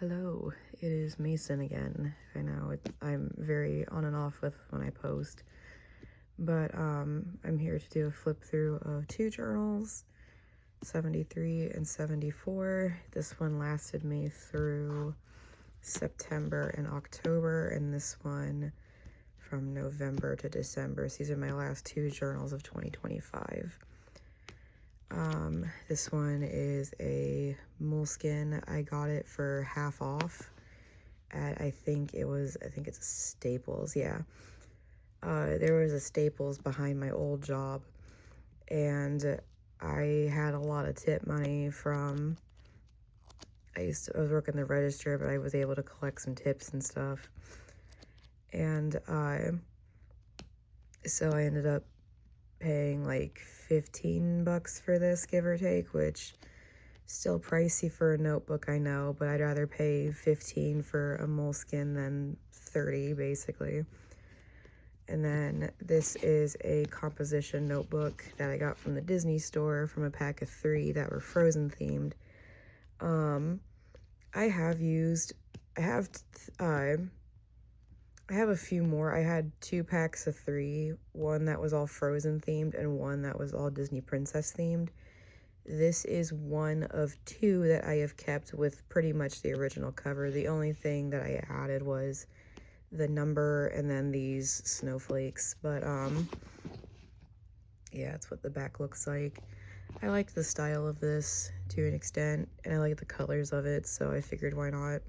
Hello, it is Mason again. I know I'm very on and off with when I post, but I'm here to do a flip through of two journals, 73 and 74. This one lasted me through September and October, and this one from November to December. So these are my last two journals of 2025. This one is a Moleskine. I got it for half off at, I think it's a Staples, yeah. There was a Staples behind my old job, and I had a lot of tip money from, I was working the register, but I was able to collect some tips and stuff. And so I ended up paying like $15 for this, give or take, which still pricey for a notebook, I know, but I'd rather pay $15 for a Moleskine than $30 basically. And then this is a composition notebook that I got from the Disney store from a pack of 3 that were Frozen themed. I have a few more. I had 2 packs of 3, one that was all Frozen themed and one that was all Disney Princess themed. This is one of 2 that I have kept with pretty much the original cover. The only thing that I added was the number and then these snowflakes, but yeah, that's what the back looks like. I like the style of this to an extent, and I like the colors of it, so I figured why not.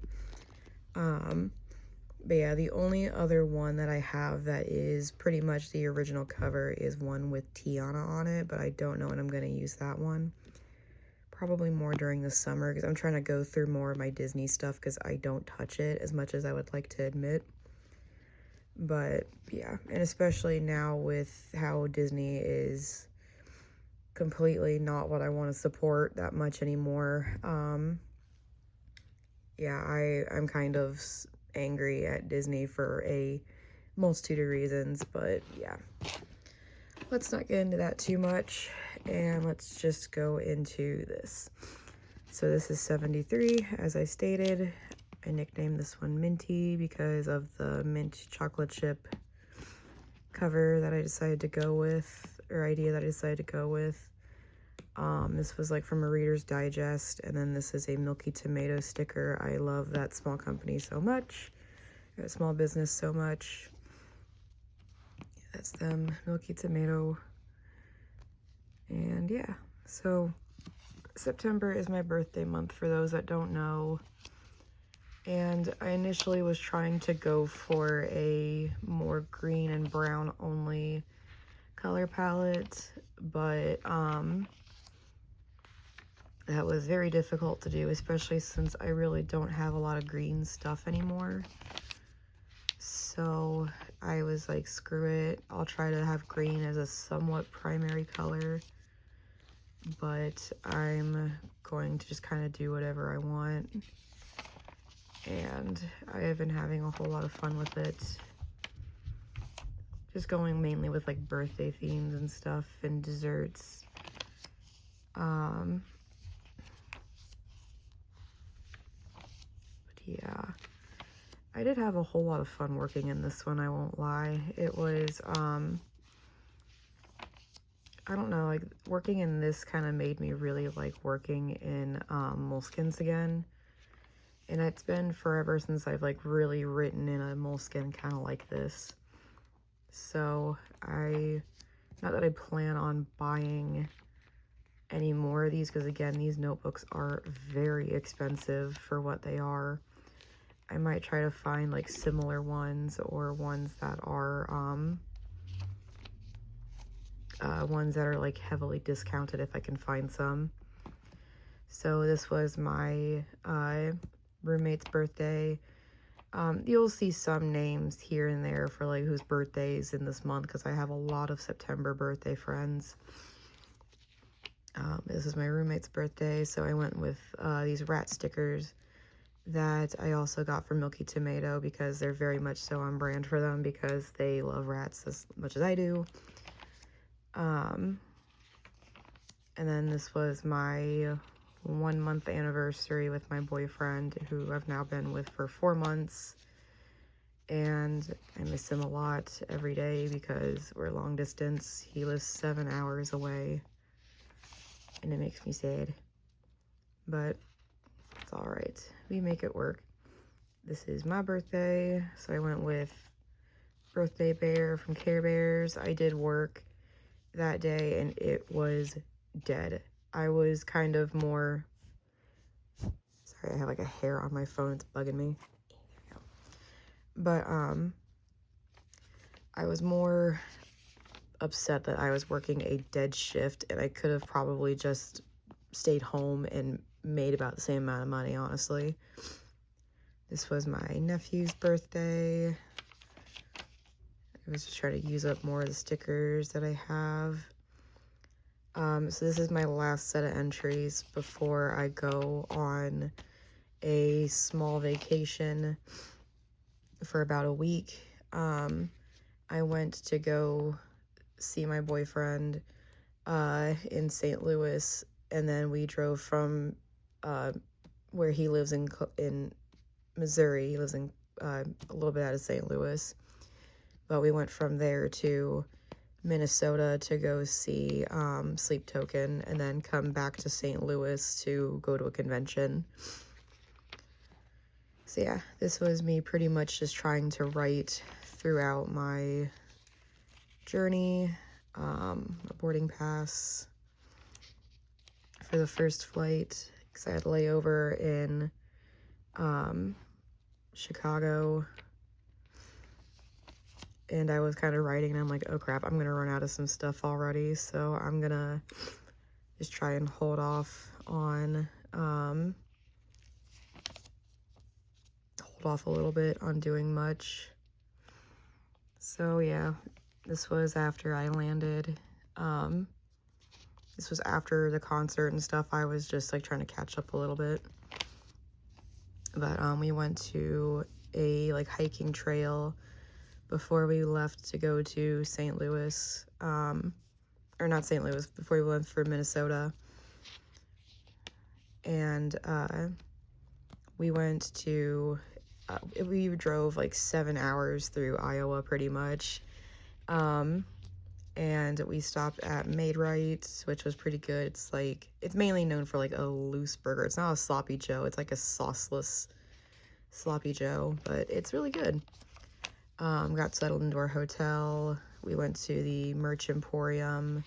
But yeah, the only other one that I have that is pretty much the original cover is one with Tiana on it, but I don't know when I'm going to use that one. Probably more during the summer, because I'm trying to go through more of my Disney stuff because I don't touch it as much as I would like to admit. But yeah, and especially now with how Disney is completely not what I want to support that much anymore. Yeah, I'm kind of angry at Disney for a multitude of reasons, but yeah, let's not get into that too much, and let's just go into this. So this is 73, as I stated. I nicknamed this one Minty because of the mint chocolate chip cover that I decided to go with, or idea that I decided to go with. This was like from a Reader's Digest, and then this is a Milky Tomato sticker. I love that small company so much, that small business so much. That's them, Milky Tomato. And yeah, so September is my birthday month for those that don't know. And I initially was trying to go for a more green and brown only color palette, but that was very difficult to do, especially since I really don't have a lot of green stuff anymore. So I was like, screw it, I'll try to have green as a somewhat primary color, but I'm going to just kind of do whatever I want. And I have been having a whole lot of fun with it. Just going mainly with like birthday themes and stuff and desserts. But yeah, I did have a whole lot of fun working in this one, I won't lie. It was, I don't know, like working in this kind of made me really like working in Moleskines again. And it's been forever since I've like really written in a Moleskine kind of like this. So not that I plan on buying any more of these, because again, these notebooks are very expensive for what they are. I might try to find like similar ones, or ones that are like heavily discounted if I can find some. So this was my roommate's birthday. You'll see some names here and there for like whose birthdays in this month, because I have a lot of September birthday friends. This is my roommate's birthday, so I went with these rat stickers that I also got from Milky Tomato, because they're very much so on brand for them, because they love rats as much as I do. And then this was my 1-month anniversary with my boyfriend, who I've now been with for 4 months. And I miss him a lot every day because we're long distance. He lives 7 hours away, and it makes me sad. But it's alright. We make it work. This is my birthday, so I went with Birthday Bear from Care Bears. I did work that day, and it was dead. I was kind of more... Sorry, I have like a hair on my phone. It's bugging me. But, I was more upset that I was working a dead shift, and I could have probably just stayed home and made about the same amount of money, honestly. This was my nephew's birthday. I was just trying to use up more of the stickers that I have. So this is my last set of entries before I go on a small vacation for about a week. I went to go see my boyfriend in St. Louis, and then we drove from where he lives in Missouri. He lives in a little bit out of St. Louis, but we went from there to Minnesota to go see Sleep Token, and then come back to St. Louis to go to a convention. So yeah, this was me pretty much just trying to write throughout my journey, a boarding pass for the first flight, because I had layover in Chicago, and I was kind of writing, and I'm like, oh crap, I'm gonna run out of some stuff already, so I'm gonna just try and hold off on a little bit on doing much. So yeah, this was after I landed. This was after the concert and stuff. I was just like trying to catch up a little bit. But we went to a like hiking trail before we left to go to St. Louis, or not St. Louis, before we went for Minnesota. And we went to, we drove like 7 hours through Iowa pretty much. And we stopped at Maid-Rite, which was pretty good. It's like, it's mainly known for like a loose burger. It's not a sloppy Joe, it's like a sauceless sloppy Joe, but it's really good. Got settled into our hotel. We went to the Merch Emporium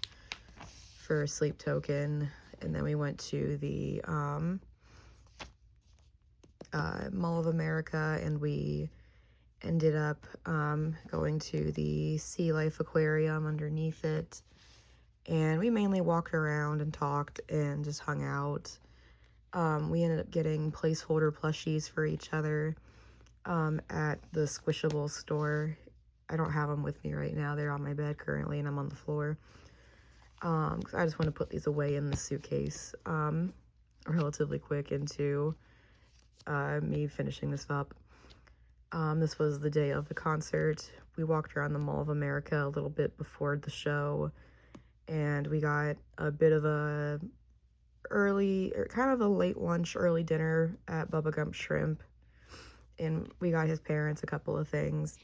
for Sleep Token, and then we went to the Mall of America, and we ended up going to the Sea Life Aquarium underneath it, and we mainly walked around and talked and just hung out. We ended up getting placeholder plushies for each other at the Squishable store. I don't have them with me right now. They're on my bed currently, and I'm on the floor. 'Cause I just want to put these away in the suitcase relatively quick into me finishing this up. This was the day of the concert. We walked around the Mall of America a little bit before the show, and we got a bit of a early, or kind of a late lunch, early dinner at Bubba Gump Shrimp, and we got his parents a couple of things,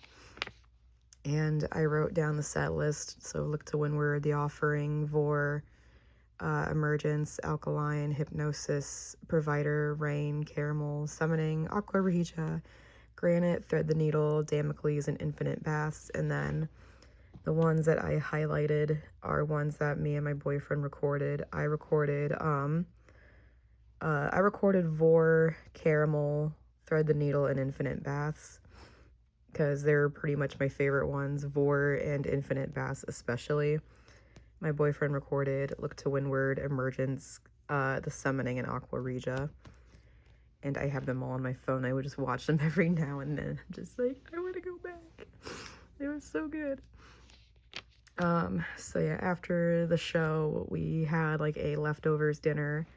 and I wrote down the set list. So Look to Windward, The Offering, Vor, Emergence, Alkaline, Hypnosis, Provider, Rain, Caramel, Summoning, Aqua Regia, Granite, Thread the Needle, Damocles, and Infinite Baths. And then the ones that I highlighted are ones that me and my boyfriend recorded. I recorded Vor, Caramel, Thread the Needle, and Infinite Baths, because they're pretty much my favorite ones, Vor and Infinite Baths especially. My boyfriend recorded Look to Windward, Emergence, The Summoning, and Aqua Regia. And I have them all on my phone. I would just watch them every now and then. Just like, I want to go back. They were so good. So yeah, after the show, we had like a leftovers dinner,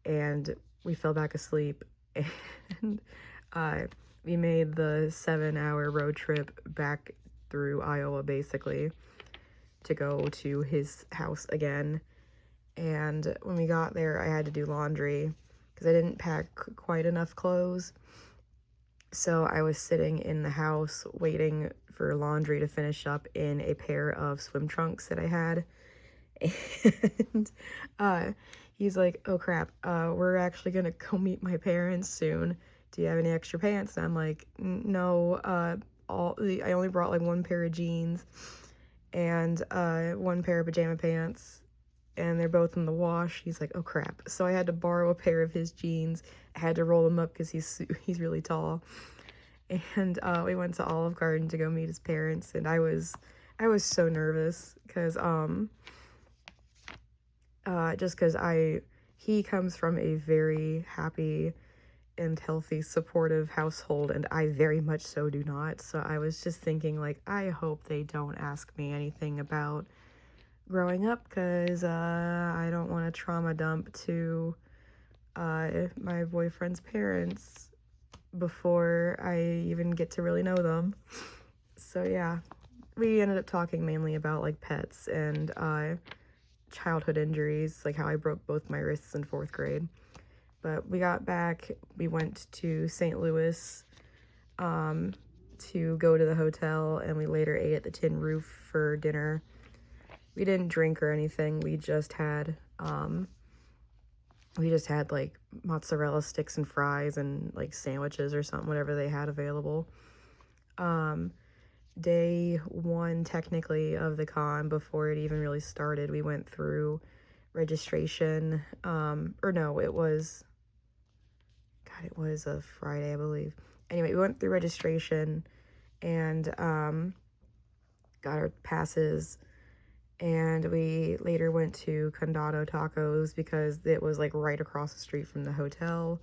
and we fell back asleep. And we made the 7-hour road trip back through Iowa, basically, to go to his house again. And when we got there, I had to do laundry because I didn't pack quite enough clothes. So I was sitting in the house waiting for laundry to finish up in a pair of swim trunks that I had. And he's like, oh crap, we're actually gonna go meet my parents soon. Do you have any extra pants? And I'm like, no, I only brought like one pair of jeans and one pair of pajama pants, and they're both in the wash. He's like, oh crap. So I had to borrow a pair of his jeans. I had to roll them up because he's really tall. And we went to Olive Garden to go meet his parents, and I was so nervous because just because he comes from a very happy and healthy, supportive household, and I very much so do not. So I was just thinking, like, I hope they don't ask me anything about growing up, because I don't want to trauma dump to my boyfriend's parents before I even get to really know them. So yeah, we ended up talking mainly about like pets and childhood injuries, like how I broke both my wrists in 4th grade. But we got back, we went to St. Louis to go to the hotel, and we later ate at the Tin Roof for dinner. We didn't drink or anything, we just had like mozzarella sticks and fries and like sandwiches or something, whatever they had available. Day 1 technically of the con, before it even really started, we went through registration, or no, it was a Friday, I believe. Anyway, we went through registration and got our passes, and we later went to Condado Tacos because it was like right across the street from the hotel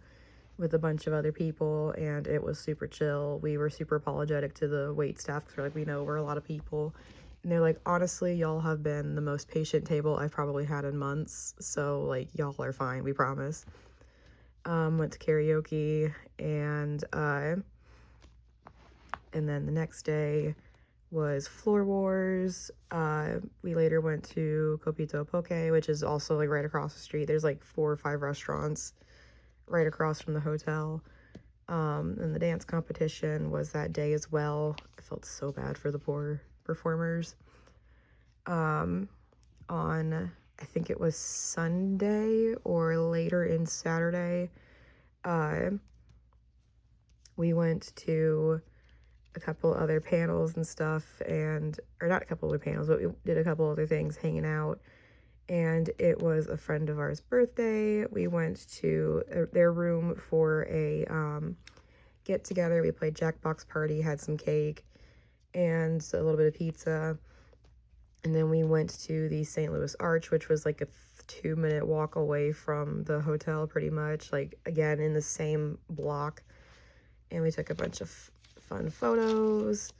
with a bunch of other people, and it was super chill. We were super apologetic to the wait staff because we're like, we know we're a lot of people, and they're like, honestly, y'all have been the most patient table I've probably had in months, so like, y'all are fine, we promise. Went to karaoke, and then the next day was Floor Wars. We later went to Copito Poke, which is also like right across the street. There's like 4 or 5 restaurants right across from the hotel. And the dance competition was that day as well. I felt so bad for the poor performers. On, I think it was Sunday or later in Saturday, we went to a couple other panels and stuff, or not a couple other panels, but we did a couple other things hanging out. And it was a friend of ours' birthday. We went to their room for a get together. We played Jackbox Party, had some cake, and a little bit of pizza. And then we went to the St. Louis Arch, which was like a 2-minute walk away from the hotel, pretty much, like again in the same block. And we took a bunch of fun photos.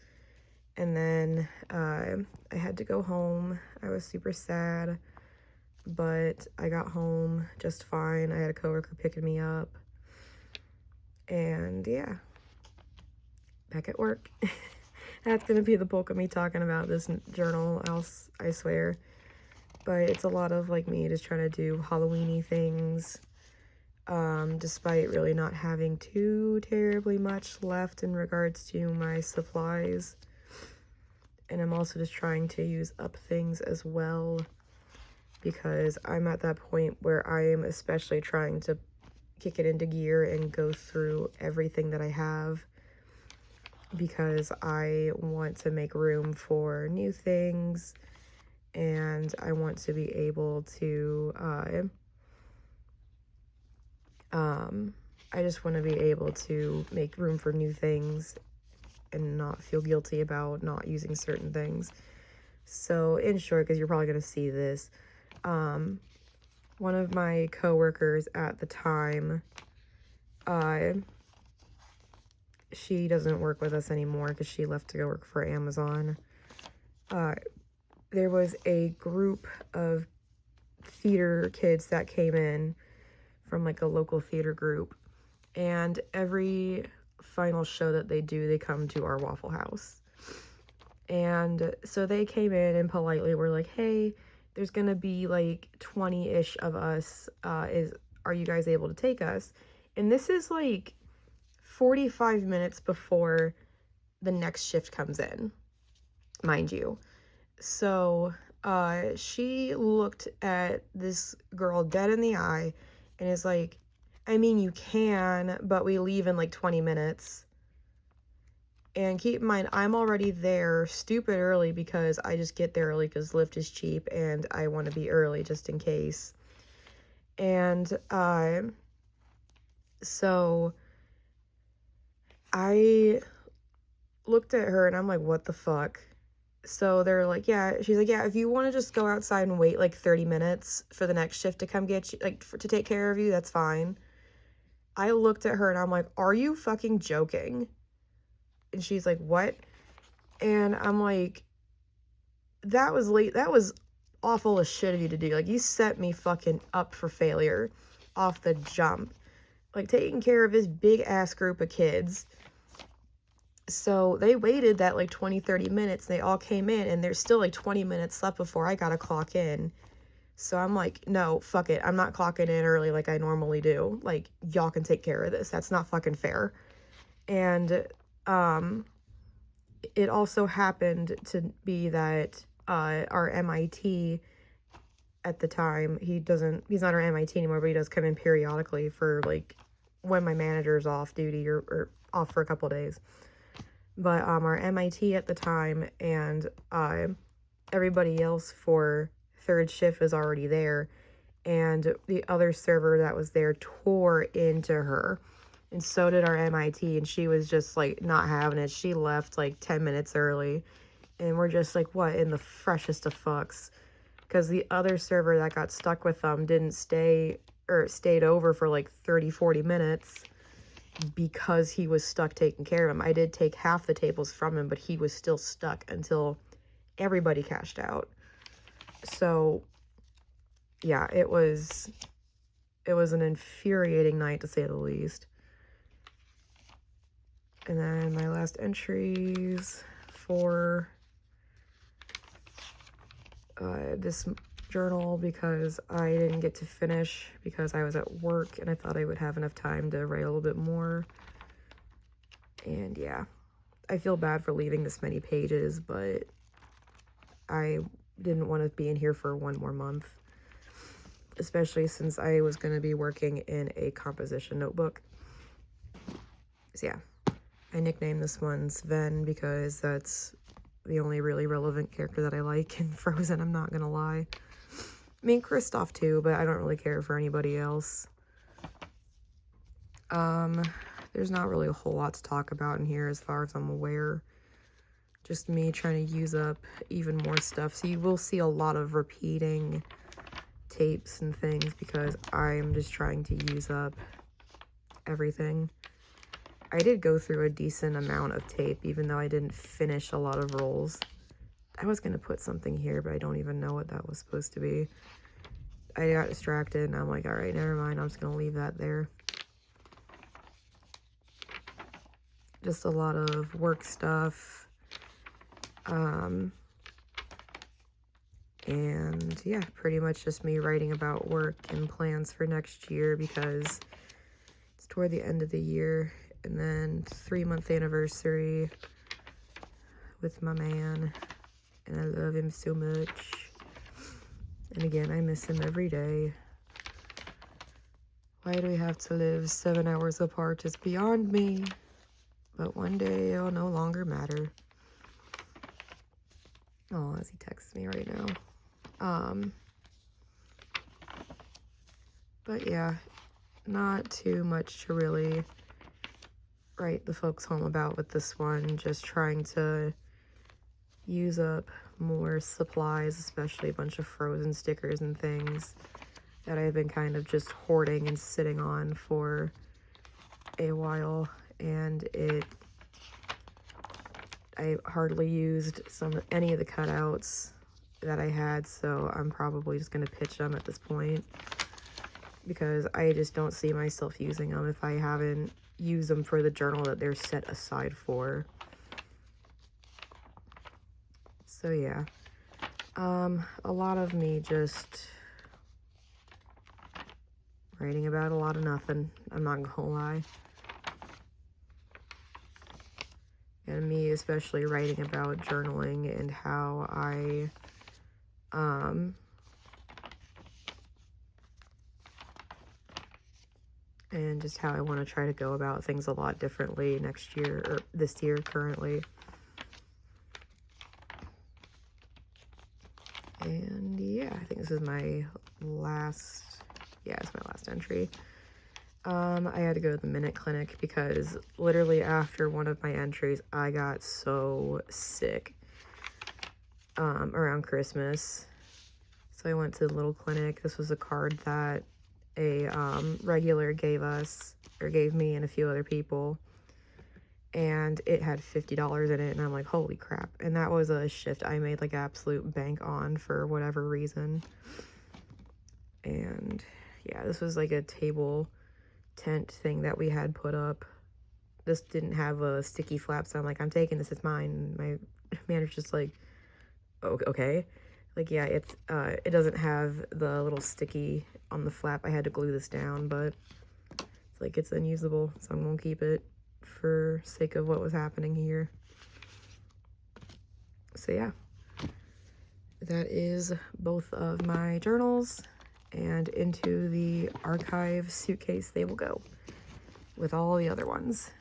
And then I had to go home. I was super sad, but I got home just fine. I had a coworker picking me up, and yeah, back at work. That's gonna be the bulk of me talking about this journal, I swear. But it's a lot of like me just trying to do Halloween-y things, despite really not having too terribly much left in regards to my supplies. And I'm also just trying to use up things as well, because I'm at that point where I am especially trying to kick it into gear and go through everything that I have, because I want to make room for new things, and I want to be able to, I just want to be able to make room for new things and not feel guilty about not using certain things. So in short, because you're probably going to see this, one of my coworkers at the time, she doesn't work with us anymore because she left to go work for Amazon. There was a group of theater kids that came in from like a local theater group, and every final show that they do, they come to our Waffle House. And so they came in and politely were like, hey, there's gonna be like 20-ish of us. Are you guys able to take us? And this is like 45 minutes before the next shift comes in, mind you. So she looked at this girl dead in the eye and is like, I mean, you can, but we leave in like 20 minutes. And keep in mind, I'm already there stupid early because I just get there early because Lyft is cheap and I want to be early just in case. And so I looked at her and I'm like, what the fuck? So they're like, yeah, she's like, yeah, if you want to just go outside and wait like 30 minutes for the next shift to come get you, like to take care of you, that's fine. I looked at her and I'm like, are you fucking joking? And she's like, what? And I'm like, that was late. That was awful as shit of you to do. Like, you set me fucking up for failure off the jump. Like, taking care of this big ass group of kids. So they waited that like 20-30 minutes. They all came in and there's still like 20 minutes left before I gotta clock in. So I'm like, no, fuck it. I'm not clocking in early like I normally do. Like, y'all can take care of this. That's not fucking fair. And it also happened to be that our MIT at the time, he's not our MIT anymore, but he does come in periodically for like when my manager's off duty or off for a couple days. But our MIT at the time and everybody else for third shift was already there, and the other server that was there tore into her, and so did our MIT, and she was just like not having it. She left like 10 minutes early, and we're just like, what in the freshest of fucks? Because the other server that got stuck with them didn't stay or stayed over for like 30-40 minutes because he was stuck taking care of him. I did take half the tables from him, but he was still stuck until everybody cashed out. So yeah, it was an infuriating night to say the least. And then my last entries for this journal, because I didn't get to finish because I was at work and I thought I would have enough time to write a little bit more. And yeah, I feel bad for leaving this many pages, but I didn't want to be in here for one more month, especially since I was going to be working in a composition notebook. So yeah, I nicknamed this one Sven because that's the only really relevant character that I like in Frozen, I'm not gonna lie. I mean, Kristoff too, but I don't really care for anybody else. There's not really a whole lot to talk about in here as far as I'm aware. Just me trying to use up even more stuff. So you will see a lot of repeating tapes and things because I'm just trying to use up everything. I did go through a decent amount of tape, even though I didn't finish a lot of rolls. I was going to put something here, but I don't even know what that was supposed to be. I got distracted, and I'm like, alright, never mind. I'm just going to leave that there. Just a lot of work stuff. And yeah, pretty much just me writing about work and plans for next year because it's toward the end of the year. And then 3-month anniversary with my man. And I love him so much. And again, I miss him every day. Why do we have to live 7 hours apart is beyond me. But one day it'll no longer matter. Oh, as he texts me right now. But yeah, not too much to really write the folks home about with this one. Just trying to use up more supplies, especially a bunch of Frozen stickers and things that I've been kind of just hoarding and sitting on for a while. And I hardly used any of the cutouts that I had, so I'm probably just going to pitch them at this point because I just don't see myself using them if I haven't used them for the journal that they're set aside for. So yeah, A lot of me just writing about a lot of nothing, I'm not gonna lie. And me especially writing about journaling and how I, and just how I want to try to go about things a lot differently next year, or this year currently. And yeah, I think this is my last, yeah, it's my last entry. I had to go to the Minute Clinic because literally after one of my entries, I got so sick, around Christmas. So I went to the little clinic. This was a card that a, regular gave us, or gave me and a few other people. And it had $50 in it, and I'm like, holy crap. And that was a shift I made like absolute bank on for whatever reason. And yeah, this was like a table tent thing that we had put up. This didn't have a sticky flap, so I'm like, I'm taking this, it's mine. My manager's just like, oh, okay. Like, yeah, it's it doesn't have the little sticky on the flap. I had to glue this down, but it's like, it's unusable, so I'm gonna keep it for sake of what was happening here. So yeah, that is both of my journals, and into the archive suitcase they will go with all the other ones,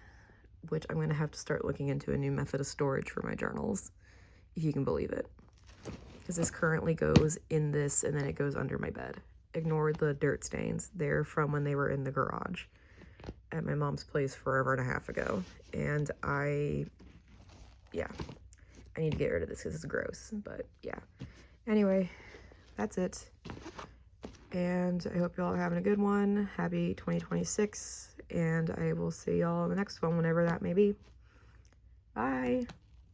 which I'm gonna have to start looking into a new method of storage for my journals, if you can believe it. Because this currently goes in this, and then it goes under my bed. Ignore the dirt stains. They're from when they were in the garage at my mom's place forever and a half ago. And yeah, I need to get rid of this because it's gross, but yeah. Anyway, that's it. And I hope y'all are having a good one. Happy 2026, and I will see y'all in the next one, whenever that may be. Bye.